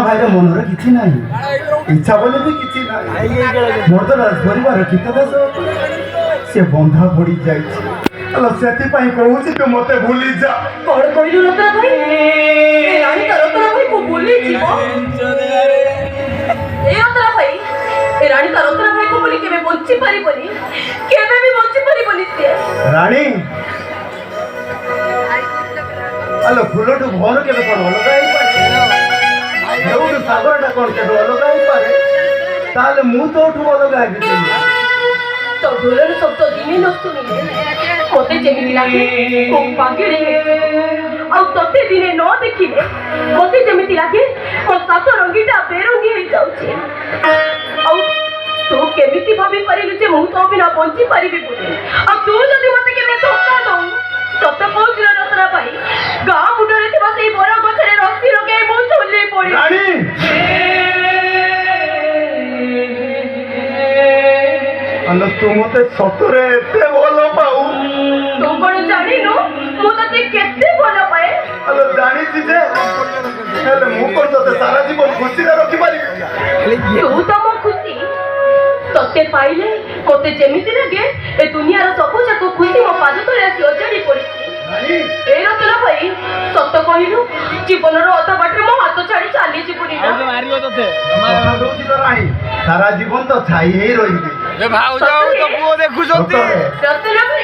ଭାଇର ମନରେ କିଛି ନାହିଁ, ଇଚ୍ଛା ବୋଲି ବି କିଛି ନାହିଁ। ମୋର ତ ରାଜ ପରିବାର କେତେ ଦେଶ ସେ ବନ୍ଧା ପଡ଼ି ଯାଇଛି। ହେଲେ ସେଥିପାଇଁ କହୁଛି ତୁ ମତେ ଭୁଲି ଯା। କଣ କହିଲୁ ରତନ ଭାଇ? ଏ ରାଣୀ ତ ରତନ ଭାଇକୁ ଭୁଲି ଯିବ? ଏ ରତନ ଭାଇ, ଏ ରାଣୀ ତ ରତନ ଭାଇକୁ ଭୁଲି କେବେ ବଞ୍ଚି ପାରିବନି, କେବେ ବି ବଞ୍ଚି ପାରିବନି ସେ। ରାଣୀ ଆଲୋ ଫୁଲଠୁ ଭର କେବେ କଣ ଅଲଗା ହେଇପାରେ? ଯୋଉଠୁ ସାଗରଟା କଣ କେବେ ଅଲଗା ହେଇପାରେ? ତାହେଲେ ମୁଁ ତୋଠୁ ଅଲଗା ହେବି। ତ ଢୋଲର ଶବ୍ଦ ଦିନେ ନ ଶୁଣିଲେ ମତେ ଯେମିତି ଲାଗେ ମୁଁ ପାଗିଳି ହେଇଯିବି। ଆଉ ତତେ ଦିନେ ନ ଦେଖିଲେ ମତେ ଯେମିତି ଲାଗେ ମୋ ସାତ ରଙ୍ଗୀଟା ବେରଙ୍ଗୀ ହେଇଯାଉଛି। ଆଉ ତୁ କେମିତି ଭାବି ପାରିଲୁ ଯେ ମୁଁ ତୋ ବିନା ବଞ୍ଚି ପାରିବି ବୋଲି? ଆଉ ତୁ ଯଦି ମତେ କେବେ ଧୋକା ଦଉ, ସତ କହୁଛି ନା ରତନା ଭାଇ, ଗାଁ ମୁଣ୍ଡରେ ଥିବା ସେଇ ବର ଗଛରେ ରସି ଲଗେଇ ମୁଁ ଝୁଲି ପଡ଼ିବି। ଆଲୋ ତୁ ମତେ ସତରେ ଏତେ ଭଲ ପାଉ? ତୁ କଣ ଜାଣିନୁ ମୁଁ ତତେ କେତେ ଭଲ ପାଏ? ଆଲୋ ଜାଣିଛି ଯେ, ହେଲେ ମୁଁ କଣ ତତେ ସାରା ଜୀବନ ଖୁସିରେ ରଖିପାରିବି? ତୁ ତ ମୋ ଖୁସି। ତତେ ପାଇଲେ ମତେ ଯେମିତି ଲାଗେ ଏ ଦୁନିଆର ସବୁ ଯାକ ଖୁସି ମୋ ପାଦ ତଳେ ଆସି ଅଜାଡ଼ି ପଡ଼ିଛି। ଏ ରତନ ଭାଇ, ସତ କହିଲୁ ଜୀବନର ଅଧା ବାଟରେ ମୋ ହାତ ଛାଡ଼ି ଚାଲିଯିବୁନି ନା? ସାରା ଜୀବନ ତ ଛାଇ ହେଇ ରହିବି। ରତନ ଭାଇ